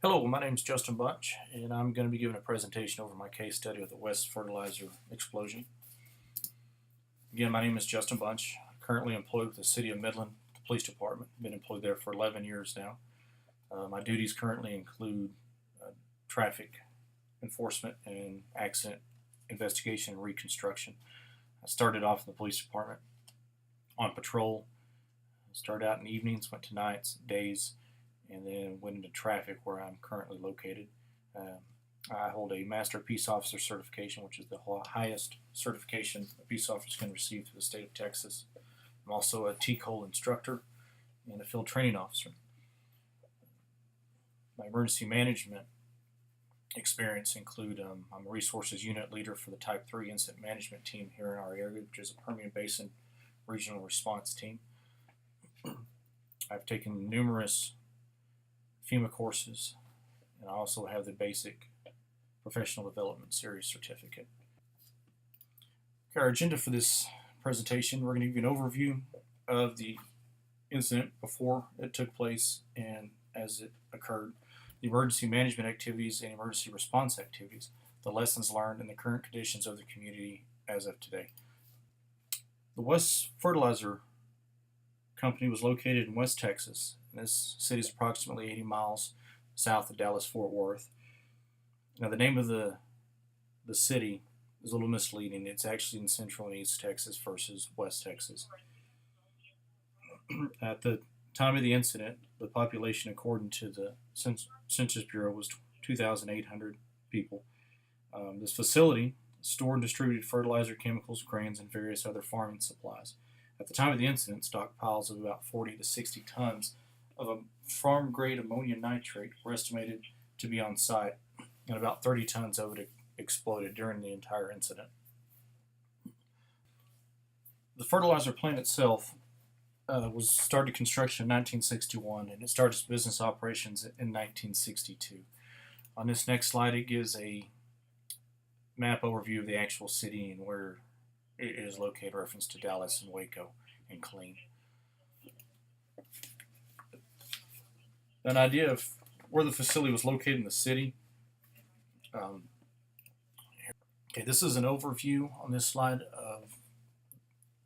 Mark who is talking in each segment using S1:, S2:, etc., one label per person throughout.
S1: Hello, my name is Justin Bunch, and I'm going to be giving a presentation over my case study of the West Fertilizer explosion. Again, my name is Justin Bunch. I'm currently employed with the City of Midland, the Police Department. I've been employed there for 11 years now. My duties currently include traffic enforcement and accident investigation and reconstruction. I started off in the police department on patrol. Started out in evenings, went to nights, days, and then went into traffic where I'm currently located. I hold a Master Peace Officer certification, which is the highest certification a peace officer can receive through the state of Texas. I'm also a TCOL instructor and a field training officer. My emergency management experience include I'm a resources unit leader for the Type 3 incident management team here in our area, which is a Permian Basin regional response team. I've taken numerous FEMA courses, and I also have the basic professional development series certificate. Okay, our agenda for this presentation, we're going to give you an overview of the incident before it took place and as it occurred, the emergency management activities and emergency response activities, the lessons learned, and the current conditions of the community as of today. The West Fertilizer Company was located in West Texas. This city is approximately 80 miles south of Dallas-Fort Worth. Now, the name of the city is a little misleading. It's actually in Central and East Texas versus West Texas. At the time of the incident, the population, according to the Census Bureau, was 2,800 people. This facility stored and distributed fertilizer, chemicals, grains, and various other farming supplies. At the time of the incident, stockpiles of about 40 to 60 tons of a farm-grade ammonium nitrate were estimated to be on site, and about 30 tons of it exploded during the entire incident. The fertilizer plant itself was started construction in 1961, and it started its business operations in 1962. On this next slide, it gives a map overview of the actual city and where it is located, reference to Dallas and Waco and Killeen. An idea of where the facility was located in the city. This is an overview on this slide of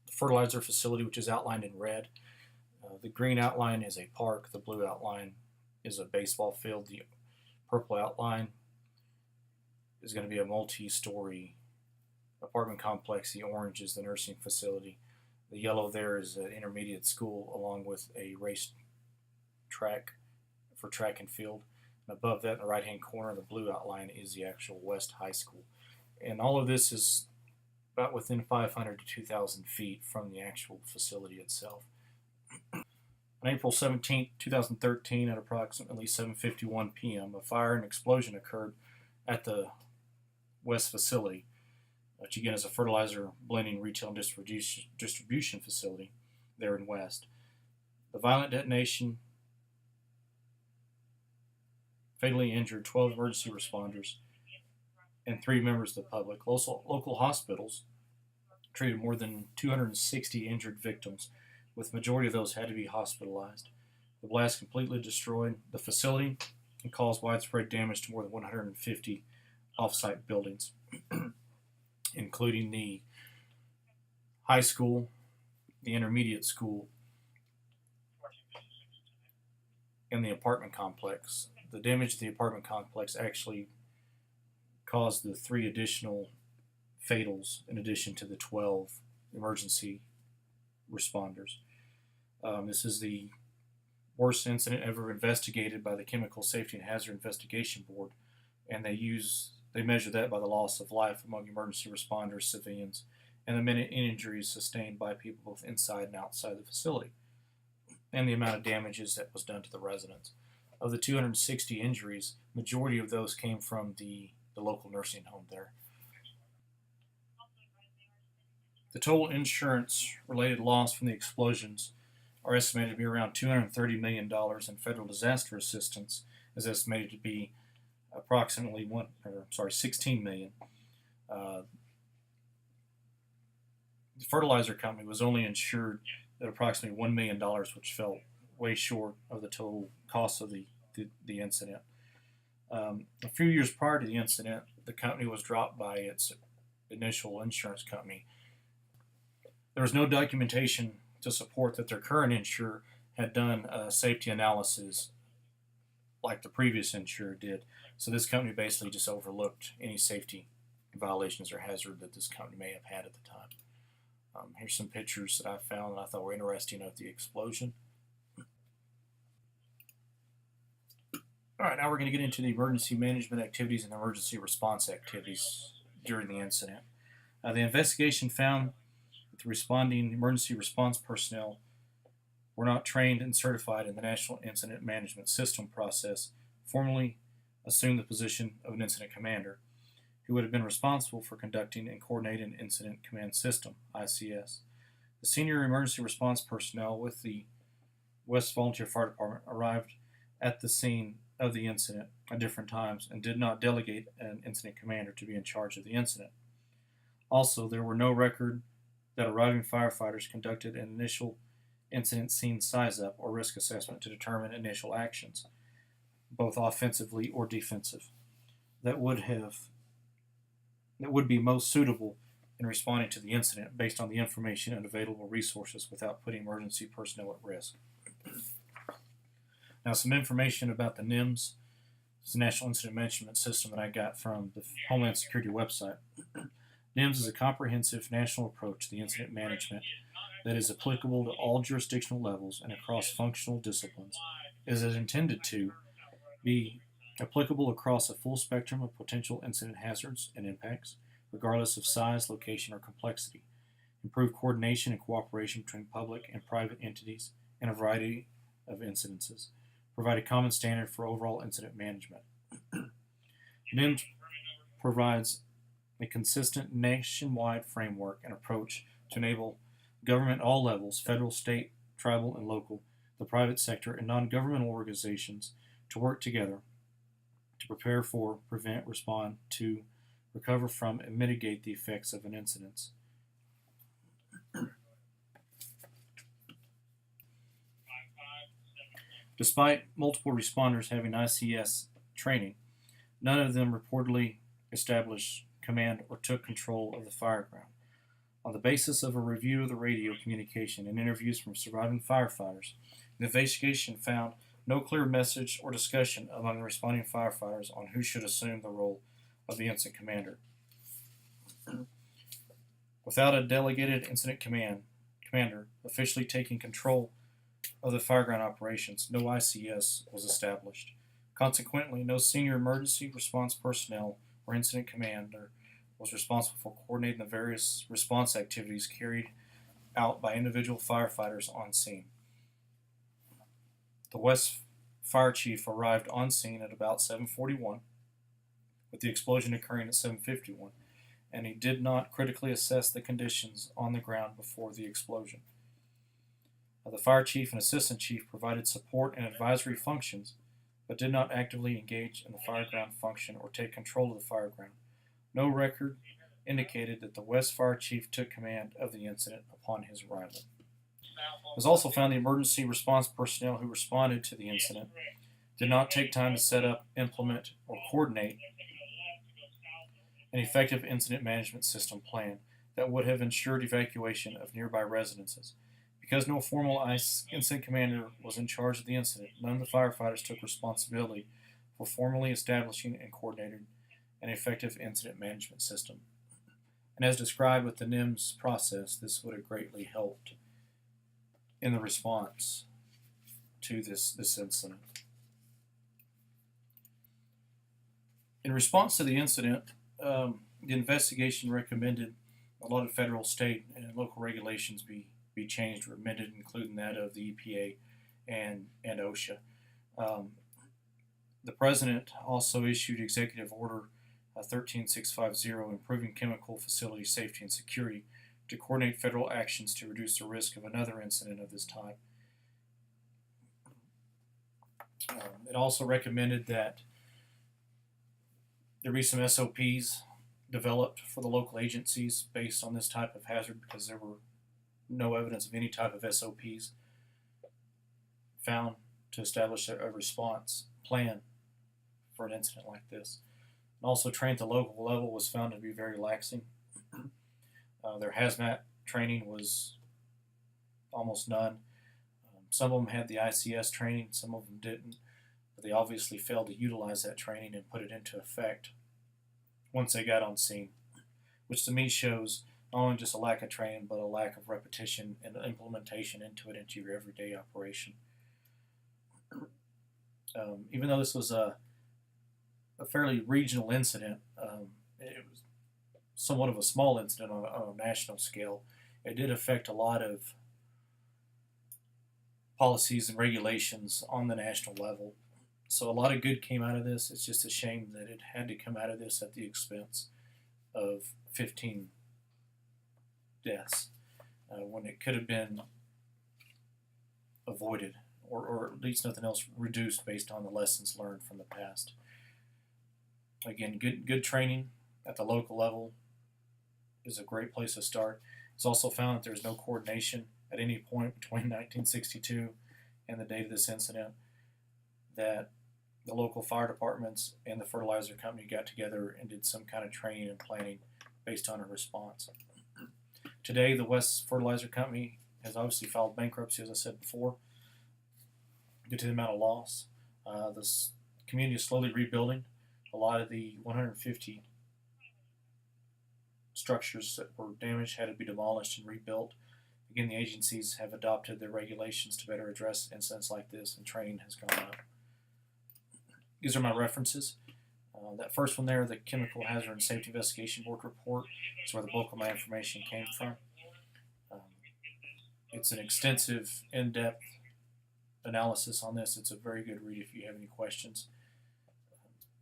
S1: the fertilizer facility, which is outlined in red. The green outline is a park. The blue outline is a baseball field. The purple outline is going to be a multi-story apartment complex. The orange is the nursing facility. The yellow there is an intermediate school along with a race track for track and field. And above that in the right hand corner, the blue outline is the actual West High School. And all of this is about within 500 to 2,000 feet from the actual facility itself. On April 17, 2013, at approximately 7:51 p.m., a fire and explosion occurred at the West facility, which again is a fertilizer blending retail and distribution facility there in West. The violent detonation fatally injured 12 emergency responders and 3 members of the public. Local hospitals treated more than 260 injured victims, with the majority of those had to be hospitalized. The blast completely destroyed the facility and caused widespread damage to more than 150 off-site buildings, including the high school, the intermediate school, and the apartment complex. The damage to the apartment complex actually caused the 3 additional fatals in addition to the 12 emergency responders. This is the worst incident ever investigated by the Chemical Safety and Hazard Investigation Board, and they measure that by the loss of life among emergency responders, civilians, and the many injuries sustained by people both inside and outside the facility, and the amount of damages that was done to the residents. Of the 260 injuries, majority of those came from the local nursing home there. The total insurance-related loss from the explosions are estimated to be around $230 million, and federal disaster assistance is estimated to be approximately $16 million. The fertilizer company was only insured at approximately $1 million, which fell way short of the total cost of the incident. A few years prior to the incident, the company was dropped by its initial insurance company. There was no documentation to support that their current insurer had done a safety analysis like the previous insurer did. So this company basically just overlooked any safety violations or hazard that this company may have had at the time. Here's some pictures that I found that I thought were interesting of the explosion. All right, now we're going to get into the emergency management activities and emergency response activities during the incident. The investigation found that the responding emergency response personnel were not trained and certified in the National Incident Management System process, formally assumed the position of an incident commander, who would have been responsible for conducting and coordinating an incident command system, ICS. The senior emergency response personnel with the West Volunteer Fire Department arrived at the scene of the incident at different times and did not delegate an incident commander to be in charge of the incident. Also, there were no record that arriving firefighters conducted an initial incident scene size-up or risk assessment to determine initial actions, both offensively or defensive, that would be most suitable in responding to the incident based on the information and available resources without putting emergency personnel at risk. Now, some information about the NIMS, it's the National Incident Management System that I got from the Homeland Security website. NIMS is a comprehensive national approach to the incident management that is applicable to all jurisdictional levels and across functional disciplines. It is intended to be applicable across a full spectrum of potential incident hazards and impacts, regardless of size, location, or complexity. Improve coordination and cooperation between public and private entities in a variety of incidences. Provide a common standard for overall incident management. NIMS provides a consistent nationwide framework and approach to enable government at all levels, federal, state, tribal, and local, the private sector, and non-governmental organizations to work together to prepare for, prevent, respond to, recover from, and mitigate the effects of an incident. Despite multiple responders having ICS training, none of them reportedly established command or took control of the fireground. On the basis of a review of the radio communication and interviews from surviving firefighters, the investigation found no clear message or discussion among the responding firefighters on who should assume the role of the incident commander. Without a delegated incident commander officially taking control of the fireground operations, no ICS was established. Consequently, no senior emergency response personnel or incident commander was responsible for coordinating the various response activities carried out by individual firefighters on scene. The West Fire Chief arrived on scene at about 7:41, with the explosion occurring at 7:51, and he did not critically assess the conditions on the ground before the explosion. The Fire Chief and Assistant Chief provided support and advisory functions, but did not actively engage in the fireground function or take control of the fireground. No record indicated that the West Fire Chief took command of the incident upon his arrival. It was also found the emergency response personnel who responded to the incident did not take time to set up, implement, or coordinate an effective incident management system plan that would have ensured evacuation of nearby residences. Because no formal incident commander was in charge of the incident, none of the firefighters took responsibility for formally establishing and coordinating an effective incident management system. And as described with the NIMS process, this would have greatly helped in the response to this incident. In response to the incident, the investigation recommended a lot of federal, state, and local regulations be changed or amended, including that of the EPA and OSHA. The President also issued Executive Order 13650, improving chemical facility safety and security, to coordinate federal actions to reduce the risk of another incident of this type. It also recommended that there be some SOPs developed for the local agencies based on this type of hazard, because there were no evidence of any type of SOPs found to establish a response plan for an incident like this. And also, training at the local level was found to be very laxing. Their hazmat training was almost none. Some of them had the ICS training, some of them didn't, but they obviously failed to utilize that training and put it into effect once they got on scene, which to me shows not only just a lack of training, but a lack of repetition and implementation into your everyday operation. Even though this was a fairly regional incident, it was somewhat of a small incident on a national scale. It did affect a lot of policies and regulations on the national level. So a lot of good came out of this. It's just a shame that it had to come out of this at the expense of 15 deaths when it could have been avoided, or at least nothing else reduced based on the lessons learned from the past. Again, good training at the local level is a great place to start. It's also found that there's no coordination at any point between 1962 and the date of this incident, that the local fire departments and the fertilizer company got together and did some kind of training and planning based on a response. Today, the West Fertilizer Company has obviously filed bankruptcy, as I said before, due to the amount of loss. This community is slowly rebuilding. A lot of the 150 structures that were damaged had to be demolished and rebuilt. Again, the agencies have adopted their regulations to better address incidents like this, and training has gone up. These are my references. That first one there, the Chemical Hazard and Safety Investigation Board report, is where the bulk of my information came from. It's an extensive, in-depth analysis on this. It's a very good read if you have any questions.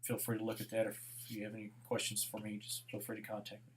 S1: Feel free to look at that. If you have any questions for me, just feel free to contact me.